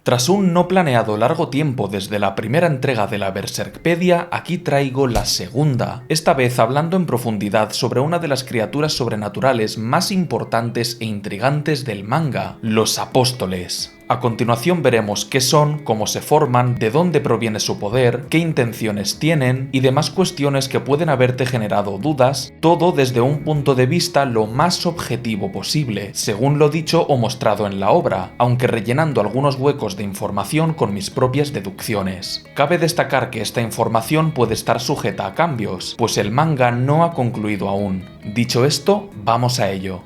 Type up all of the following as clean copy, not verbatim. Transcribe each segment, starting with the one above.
Tras un no planeado largo tiempo desde la primera entrega de la Berserkpedia, aquí traigo la segunda, esta vez hablando en profundidad sobre una de las criaturas sobrenaturales más importantes e intrigantes del manga, los Apóstoles. A continuación veremos qué son, cómo se forman, de dónde proviene su poder, qué intenciones tienen y demás cuestiones que pueden haberte generado dudas, todo desde un punto de vista lo más objetivo posible, según lo dicho o mostrado en la obra, aunque rellenando algunos huecos de información con mis propias deducciones. Cabe destacar que esta información puede estar sujeta a cambios, pues el manga no ha concluido aún. Dicho esto, vamos a ello.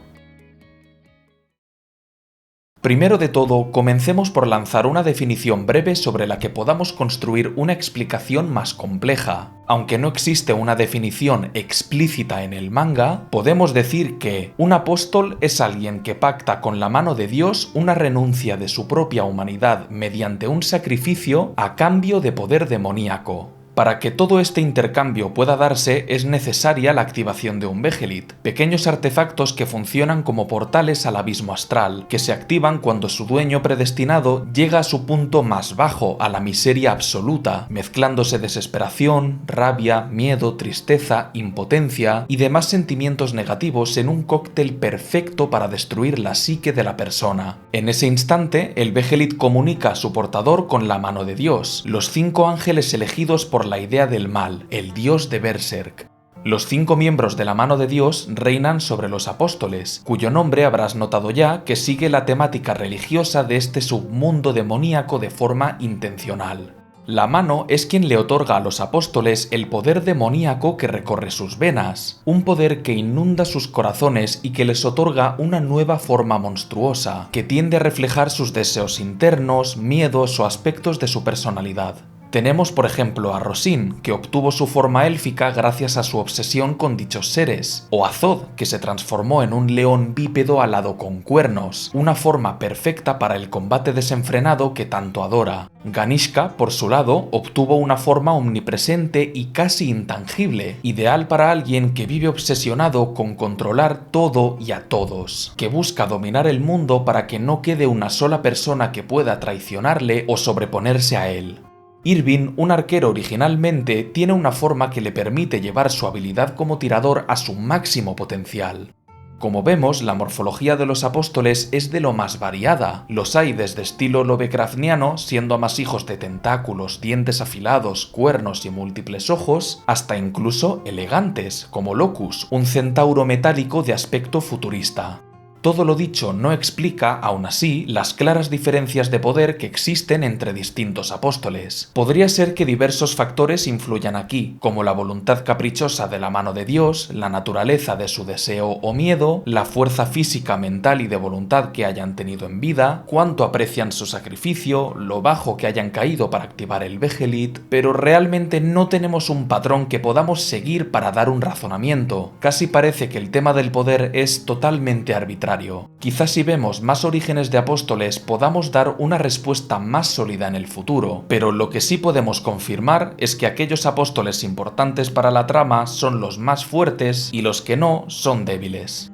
Primero de todo, comencemos por lanzar una definición breve sobre la que podamos construir una explicación más compleja. Aunque no existe una definición explícita en el manga, podemos decir que un apóstol es alguien que pacta con la mano de Dios una renuncia de su propia humanidad mediante un sacrificio a cambio de poder demoníaco. Para que todo este intercambio pueda darse es necesaria la activación de un Behelit, pequeños artefactos que funcionan como portales al abismo astral, que se activan cuando su dueño predestinado llega a su punto más bajo, a la miseria absoluta, mezclándose desesperación, rabia, miedo, tristeza, impotencia y demás sentimientos negativos en un cóctel perfecto para destruir la psique de la persona. En ese instante, el Behelit comunica a su portador con la mano de Dios, los 5 ángeles elegidos por la idea del mal, el dios de Berserk. Los 5 miembros de la mano de Dios reinan sobre los apóstoles, cuyo nombre habrás notado ya que sigue la temática religiosa de este submundo demoníaco de forma intencional. La mano es quien le otorga a los apóstoles el poder demoníaco que recorre sus venas, un poder que inunda sus corazones y que les otorga una nueva forma monstruosa, que tiende a reflejar sus deseos internos, miedos o aspectos de su personalidad. Tenemos por ejemplo a Rosín, que obtuvo su forma élfica gracias a su obsesión con dichos seres, o a Zod, que se transformó en un león bípedo alado con cuernos, una forma perfecta para el combate desenfrenado que tanto adora. Ganishka, por su lado, obtuvo una forma omnipresente y casi intangible, ideal para alguien que vive obsesionado con controlar todo y a todos, que busca dominar el mundo para que no quede una sola persona que pueda traicionarle o sobreponerse a él. Irving, un arquero originalmente, tiene una forma que le permite llevar su habilidad como tirador a su máximo potencial. Como vemos, la morfología de los apóstoles es de lo más variada. Los hay desde estilo lovecraftiano, siendo amasijos de tentáculos, dientes afilados, cuernos y múltiples ojos, hasta incluso elegantes, como Locus, un centauro metálico de aspecto futurista. Todo lo dicho no explica, aún así, las claras diferencias de poder que existen entre distintos apóstoles. Podría ser que diversos factores influyan aquí, como la voluntad caprichosa de la mano de Dios, la naturaleza de su deseo o miedo, la fuerza física, mental y de voluntad que hayan tenido en vida, cuánto aprecian su sacrificio, lo bajo que hayan caído para activar el Behelit, pero realmente no tenemos un patrón que podamos seguir para dar un razonamiento. Casi parece que el tema del poder es totalmente arbitrario. Quizás si vemos más orígenes de apóstoles podamos dar una respuesta más sólida en el futuro, pero lo que sí podemos confirmar es que aquellos apóstoles importantes para la trama son los más fuertes y los que no son débiles.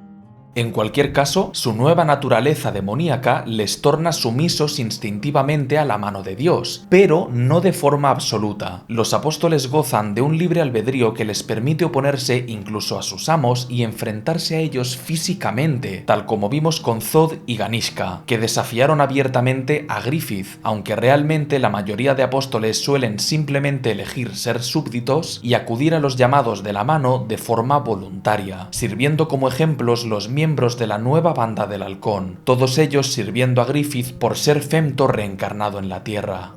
En cualquier caso, su nueva naturaleza demoníaca les torna sumisos instintivamente a la mano de Dios, pero no de forma absoluta. Los apóstoles gozan de un libre albedrío que les permite oponerse incluso a sus amos y enfrentarse a ellos físicamente, tal como vimos con Zod y Ganishka, que desafiaron abiertamente a Griffith, aunque realmente la mayoría de apóstoles suelen simplemente elegir ser súbditos y acudir a los llamados de la mano de forma voluntaria, sirviendo como ejemplos los miembros de la nueva banda del Halcón, todos ellos sirviendo a Griffith por ser Femtor reencarnado en la Tierra.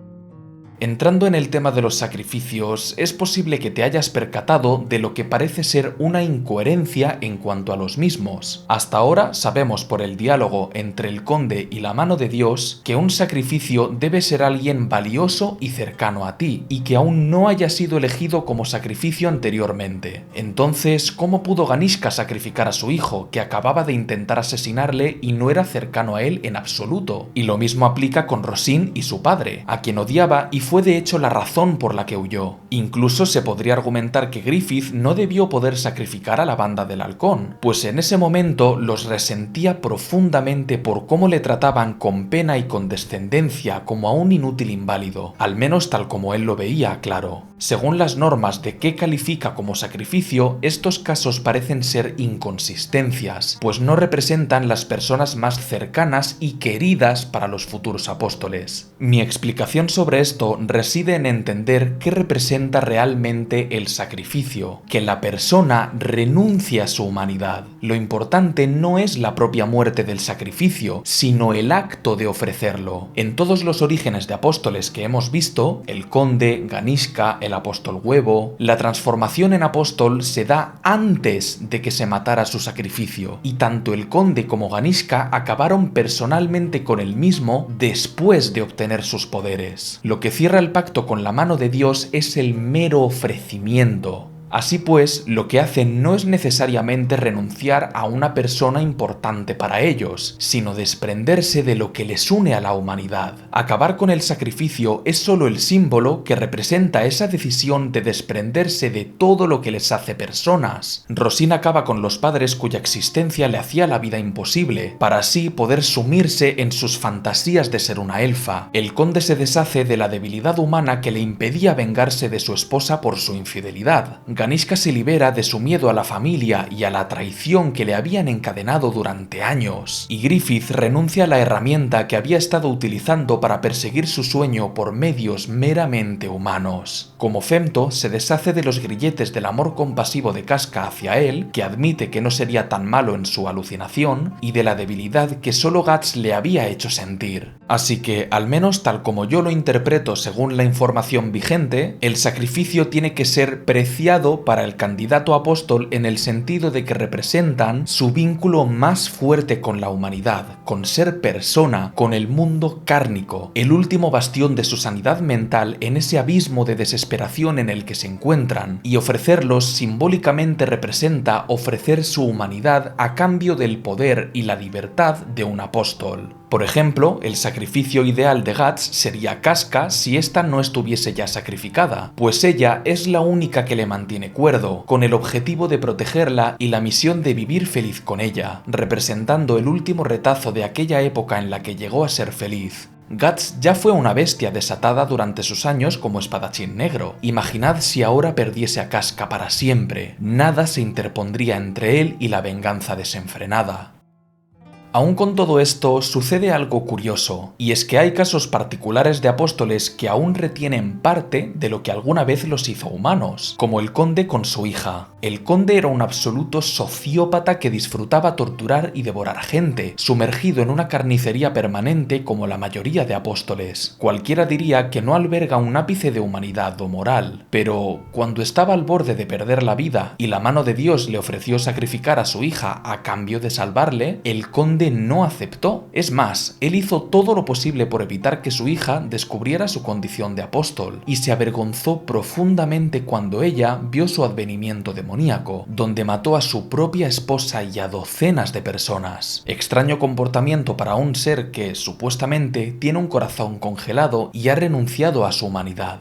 Entrando en el tema de los sacrificios, es posible que te hayas percatado de lo que parece ser una incoherencia en cuanto a los mismos. Hasta ahora sabemos por el diálogo entre el conde y la mano de Dios que un sacrificio debe ser alguien valioso y cercano a ti, y que aún no haya sido elegido como sacrificio anteriormente. Entonces, ¿cómo pudo Ganishka sacrificar a su hijo, que acababa de intentar asesinarle y no era cercano a él en absoluto? Y lo mismo aplica con Rosín y su padre, a quien odiaba y fue de hecho la razón por la que huyó. Incluso se podría argumentar que Griffith no debió poder sacrificar a la banda del Halcón, pues en ese momento los resentía profundamente por cómo le trataban con pena y condescendencia como a un inútil inválido, al menos tal como él lo veía, claro. Según las normas de qué califica como sacrificio, estos casos parecen ser inconsistencias, pues no representan las personas más cercanas y queridas para los futuros apóstoles. Mi explicación sobre esto reside en entender qué representa realmente el sacrificio, que la persona renuncia a su humanidad. Lo importante no es la propia muerte del sacrificio, sino el acto de ofrecerlo. En todos los orígenes de apóstoles que hemos visto, el conde, Ganishka, el apóstol huevo, la transformación en apóstol se da antes de que se matara su sacrificio, y tanto el conde como Ganishka acabaron personalmente con el mismo después de obtener sus poderes. Lo que cierra el pacto con la mano de Dios es el mero ofrecimiento. Así pues, lo que hacen no es necesariamente renunciar a una persona importante para ellos, sino desprenderse de lo que les une a la humanidad. Acabar con el sacrificio es solo el símbolo que representa esa decisión de desprenderse de todo lo que les hace personas. Rosine acaba con los padres cuya existencia le hacía la vida imposible, para así poder sumirse en sus fantasías de ser una elfa. El conde se deshace de la debilidad humana que le impedía vengarse de su esposa por su infidelidad. Ganishka se libera de su miedo a la familia y a la traición que le habían encadenado durante años, y Griffith renuncia a la herramienta que había estado utilizando para perseguir su sueño por medios meramente humanos. Como Femto se deshace de los grilletes del amor compasivo de Casca hacia él, que admite que no sería tan malo en su alucinación, y de la debilidad que solo Guts le había hecho sentir. Así que, al menos tal como yo lo interpreto según la información vigente, el sacrificio tiene que ser preciado para el candidato apóstol en el sentido de que representan su vínculo más fuerte con la humanidad, con ser persona, con el mundo cárnico, el último bastión de su sanidad mental en ese abismo de desesperación en el que se encuentran, y ofrecerlos simbólicamente representa ofrecer su humanidad a cambio del poder y la libertad de un apóstol. Por ejemplo, el sacrificio ideal de Guts sería Casca si ésta no estuviese ya sacrificada, pues ella es la única que le mantiene cuerdo, con el objetivo de protegerla y la misión de vivir feliz con ella, representando el último retazo de aquella época en la que llegó a ser feliz. Guts ya fue una bestia desatada durante sus años como espadachín negro. Imaginad si ahora perdiese a Casca para siempre. Nada se interpondría entre él y la venganza desenfrenada. Aún con todo esto, sucede algo curioso, y es que hay casos particulares de apóstoles que aún retienen parte de lo que alguna vez los hizo humanos, como el conde con su hija. El conde era un absoluto sociópata que disfrutaba torturar y devorar gente, sumergido en una carnicería permanente como la mayoría de apóstoles. Cualquiera diría que no alberga un ápice de humanidad o moral, pero cuando estaba al borde de perder la vida y la mano de Dios le ofreció sacrificar a su hija a cambio de salvarle, el conde no aceptó. Es más, él hizo todo lo posible por evitar que su hija descubriera su condición de apóstol, y se avergonzó profundamente cuando ella vio su advenimiento demoníaco, donde mató a su propia esposa y a docenas de personas. Extraño comportamiento para un ser que, supuestamente, tiene un corazón congelado y ha renunciado a su humanidad.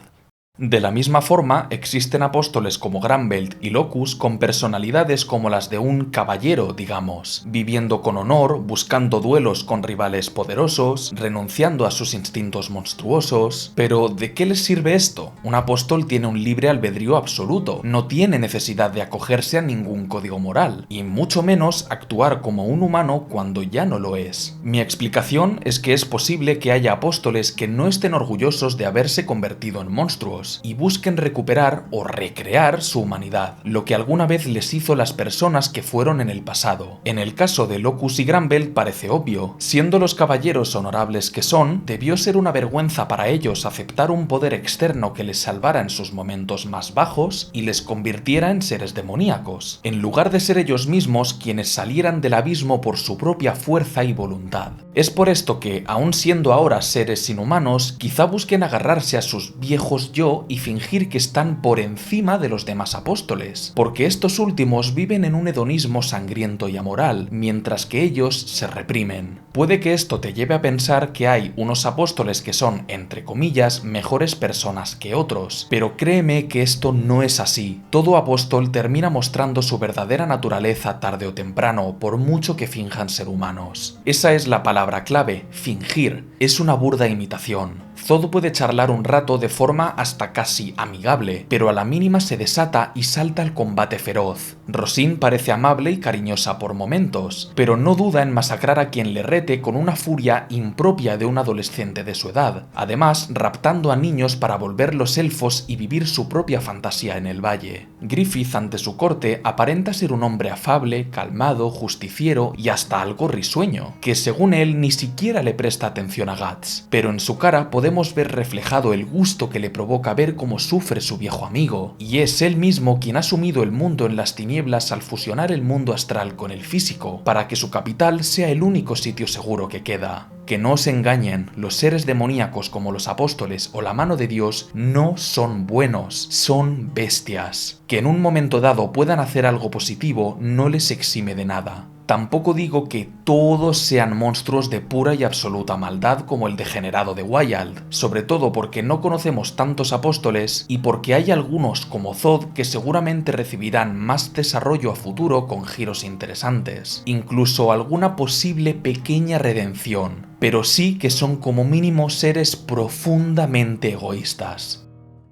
De la misma forma, existen apóstoles como Granbelt y Locus con personalidades como las de un caballero, digamos, viviendo con honor, buscando duelos con rivales poderosos, renunciando a sus instintos monstruosos. Pero, ¿de qué les sirve esto? Un apóstol tiene un libre albedrío absoluto, no tiene necesidad de acogerse a ningún código moral, y mucho menos actuar como un humano cuando ya no lo es. Mi explicación es que es posible que haya apóstoles que no estén orgullosos de haberse convertido en monstruos, y busquen recuperar o recrear su humanidad, lo que alguna vez les hizo las personas que fueron en el pasado. En el caso de Locus y Granbelt parece obvio. Siendo los caballeros honorables que son, debió ser una vergüenza para ellos aceptar un poder externo que les salvara en sus momentos más bajos y les convirtiera en seres demoníacos, en lugar de ser ellos mismos quienes salieran del abismo por su propia fuerza y voluntad. Es por esto que, aun siendo ahora seres inhumanos, quizá busquen agarrarse a sus viejos yo cielo y fingir que están por encima de los demás apóstoles, porque estos últimos viven en un hedonismo sangriento y amoral, mientras que ellos se reprimen. Puede que esto te lleve a pensar que hay unos apóstoles que son, entre comillas, mejores personas que otros, pero créeme que esto no es así. Todo apóstol termina mostrando su verdadera naturaleza tarde o temprano, por mucho que finjan ser humanos. Esa es la palabra clave, fingir. Es una burda imitación. Zod puede charlar un rato de forma hasta casi amigable, pero a la mínima se desata y salta al combate feroz. Rosine parece amable y cariñosa por momentos, pero no duda en masacrar a quien le rete con una furia impropia de un adolescente de su edad, además raptando a niños para volverlos elfos y vivir su propia fantasía en el valle. Griffith ante su corte aparenta ser un hombre afable, calmado, justiciero y hasta algo risueño, que según él ni siquiera le presta atención a Guts, pero en su cara podemos ver reflejado el gusto que le provoca ver cómo sufre su viejo amigo, y es él mismo quien ha sumido el mundo en las tinieblas al fusionar el mundo astral con el físico, para que su capital sea el único sitio seguro que queda. Que no os engañen, los seres demoníacos como los apóstoles o la mano de Dios no son buenos, son bestias. Que en un momento dado puedan hacer algo positivo no les exime de nada. Tampoco digo que todos sean monstruos de pura y absoluta maldad como el degenerado de Wyald, sobre todo porque no conocemos tantos apóstoles y porque hay algunos como Zod que seguramente recibirán más desarrollo a futuro con giros interesantes, incluso alguna posible pequeña redención, pero sí que son como mínimo seres profundamente egoístas.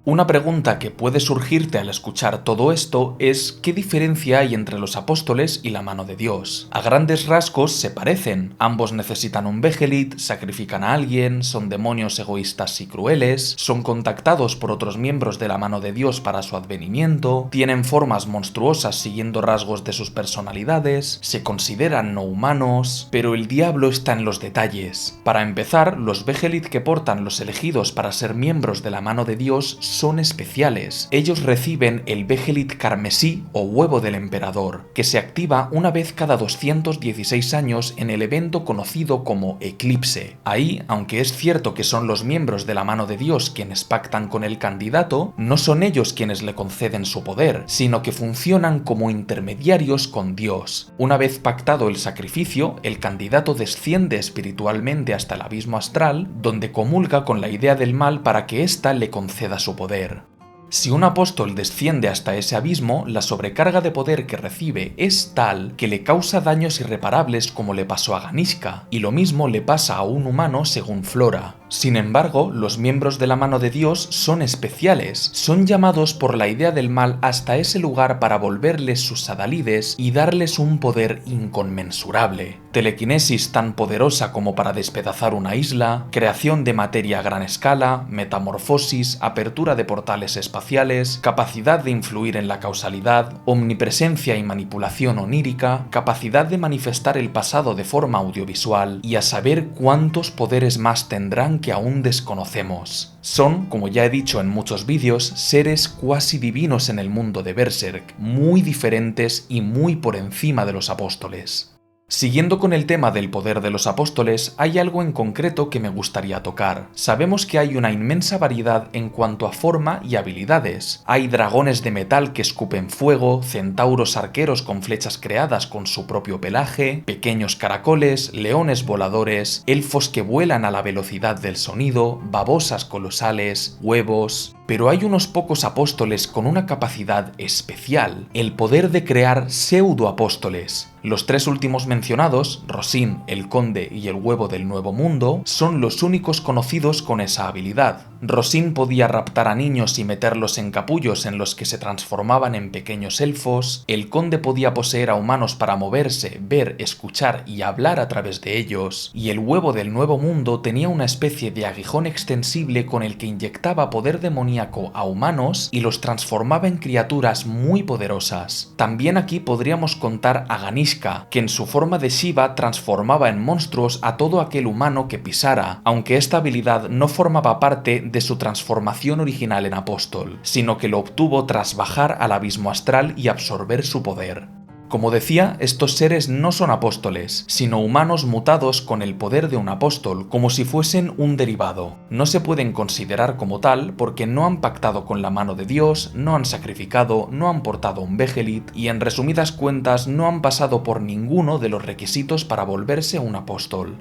Una pregunta que puede surgirte al escuchar todo esto es ¿qué diferencia hay entre los apóstoles y la mano de Dios? A grandes rasgos se parecen, ambos necesitan un Behelit, sacrifican a alguien, son demonios egoístas y crueles, son contactados por otros miembros de la mano de Dios para su advenimiento, tienen formas monstruosas siguiendo rasgos de sus personalidades, se consideran no humanos, pero el diablo está en los detalles. Para empezar, los Behelit que portan los elegidos para ser miembros de la mano de Dios son especiales. Ellos reciben el Behelit carmesí o huevo del emperador, que se activa una vez cada 216 años en el evento conocido como eclipse. Ahí, aunque es cierto que son los miembros de la mano de Dios quienes pactan con el candidato, no son ellos quienes le conceden su poder, sino que funcionan como intermediarios con Dios. Una vez pactado el sacrificio, el candidato desciende espiritualmente hasta el abismo astral, donde comulga con la idea del mal para que ésta le conceda su poder. Si un apóstol desciende hasta ese abismo, la sobrecarga de poder que recibe es tal que le causa daños irreparables como le pasó a Ganishka, y lo mismo le pasa a un humano según Flora. Sin embargo, los miembros de la mano de Dios son especiales, son llamados por la idea del mal hasta ese lugar para volverles sus adalides y darles un poder inconmensurable. Telequinesis tan poderosa como para despedazar una isla, creación de materia a gran escala, metamorfosis, apertura de portales espaciales, capacidad de influir en la causalidad, omnipresencia y manipulación onírica, capacidad de manifestar el pasado de forma audiovisual y a saber cuántos poderes más tendrán que aún desconocemos. Son, como ya he dicho en muchos vídeos, seres cuasi divinos en el mundo de Berserk, muy diferentes y muy por encima de los apóstoles. Siguiendo con el tema del poder de los apóstoles, hay algo en concreto que me gustaría tocar. Sabemos que hay una inmensa variedad en cuanto a forma y habilidades. Hay dragones de metal que escupen fuego, centauros arqueros con flechas creadas con su propio pelaje, pequeños caracoles, leones voladores, elfos que vuelan a la velocidad del sonido, babosas colosales, huevos... Pero hay unos pocos apóstoles con una capacidad especial, el poder de crear pseudoapóstoles. Los tres últimos mencionados, Rosine, el Conde y el Huevo del Nuevo Mundo, son los únicos conocidos con esa habilidad. Rosine podía raptar a niños y meterlos en capullos en los que se transformaban en pequeños elfos, el Conde podía poseer a humanos para moverse, ver, escuchar y hablar a través de ellos, y el Huevo del Nuevo Mundo tenía una especie de aguijón extensible con el que inyectaba poder demoníaco a humanos y los transformaba en criaturas muy poderosas. También aquí podríamos contar a Ganishka, que en su forma de Shiva transformaba en monstruos a todo aquel humano que pisara, aunque esta habilidad no formaba parte de su transformación original en apóstol, sino que lo obtuvo tras bajar al abismo astral y absorber su poder. Como decía, estos seres no son apóstoles, sino humanos mutados con el poder de un apóstol, como si fuesen un derivado. No se pueden considerar como tal porque no han pactado con la mano de Dios, no han sacrificado, no han portado un Behelit y en resumidas cuentas no han pasado por ninguno de los requisitos para volverse un apóstol.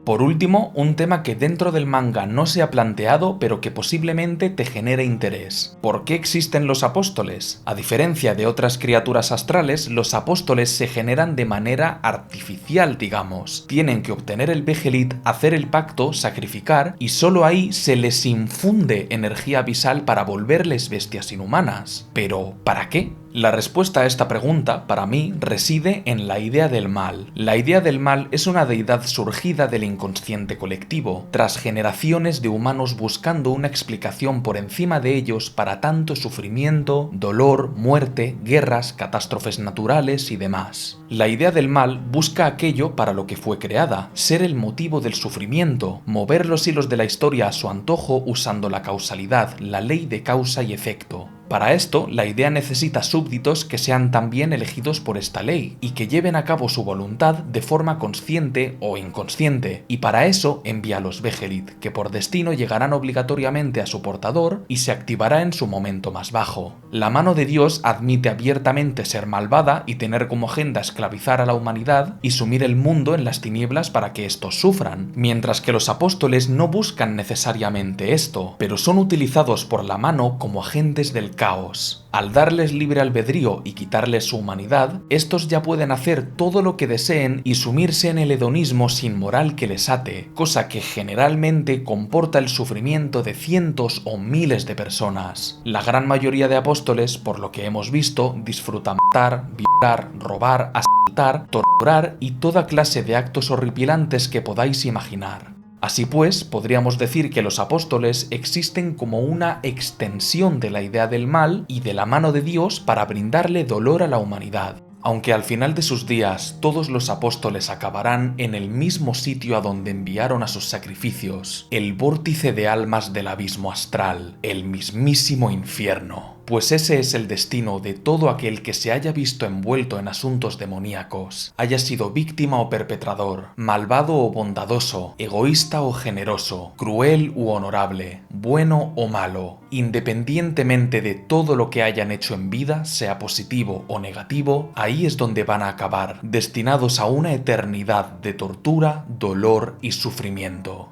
Por último, un tema que dentro del manga no se ha planteado pero que posiblemente te genere interés. ¿Por qué existen los apóstoles? A diferencia de otras criaturas astrales, los apóstoles se generan de manera artificial, digamos. Tienen que obtener el Behelit, hacer el pacto, sacrificar y solo ahí se les infunde energía abisal para volverles bestias inhumanas. ¿Pero para qué? La respuesta a esta pregunta, para mí, reside en la idea del mal. La idea del mal es una deidad surgida del inconsciente colectivo, tras generaciones de humanos buscando una explicación por encima de ellos para tanto sufrimiento, dolor, muerte, guerras, catástrofes naturales y demás. La idea del mal busca aquello para lo que fue creada, ser el motivo del sufrimiento, mover los hilos de la historia a su antojo usando la causalidad, la ley de causa y efecto. Para esto, la idea necesita súbditos que sean también elegidos por esta ley y que lleven a cabo su voluntad de forma consciente o inconsciente, y para eso envía los Behelit, que por destino llegarán obligatoriamente a su portador y se activará en su momento más bajo. La mano de Dios admite abiertamente ser malvada y tener como agenda esclavizar a la humanidad y sumir el mundo en las tinieblas para que estos sufran, mientras que los apóstoles no buscan necesariamente esto, pero son utilizados por la mano como agentes del caos. Al darles libre albedrío y quitarles su humanidad, estos ya pueden hacer todo lo que deseen y sumirse en el hedonismo sin moral que les ate, cosa que generalmente comporta el sufrimiento de cientos o miles de personas. La gran mayoría de apóstoles, por lo que hemos visto, disfrutan matar, violar, robar, asaltar, torturar y toda clase de actos horripilantes que podáis imaginar. Así pues, podríamos decir que los apóstoles existen como una extensión de la idea del mal y de la mano de Dios para brindarle dolor a la humanidad. Aunque al final de sus días todos los apóstoles acabarán en el mismo sitio a donde enviaron a sus sacrificios, el vórtice de almas del abismo astral, el mismísimo infierno. Pues ese es el destino de todo aquel que se haya visto envuelto en asuntos demoníacos, haya sido víctima o perpetrador, malvado o bondadoso, egoísta o generoso, cruel u honorable, bueno o malo, independientemente de todo lo que hayan hecho en vida, sea positivo o negativo, ahí es donde van a acabar, destinados a una eternidad de tortura, dolor y sufrimiento.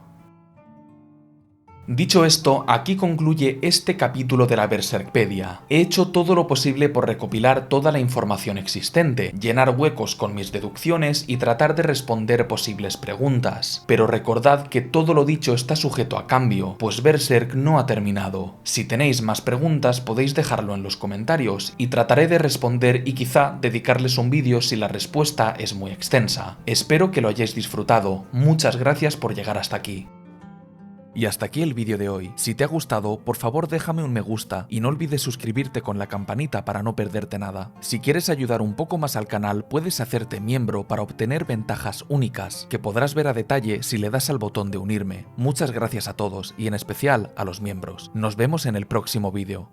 Dicho esto, aquí concluye este capítulo de la Berserkpedia. He hecho todo lo posible por recopilar toda la información existente, llenar huecos con mis deducciones y tratar de responder posibles preguntas. Pero recordad que todo lo dicho está sujeto a cambio, pues Berserk no ha terminado. Si tenéis más preguntas podéis dejarlo en los comentarios y trataré de responder y quizá dedicarles un vídeo si la respuesta es muy extensa. Espero que lo hayáis disfrutado. Muchas gracias por llegar hasta aquí. Y hasta aquí el vídeo de hoy. Si te ha gustado, por favor déjame un me gusta y no olvides suscribirte con la campanita para no perderte nada. Si quieres ayudar un poco más al canal, puedes hacerte miembro para obtener ventajas únicas, que podrás ver a detalle si le das al botón de unirme. Muchas gracias a todos y en especial a los miembros. Nos vemos en el próximo vídeo.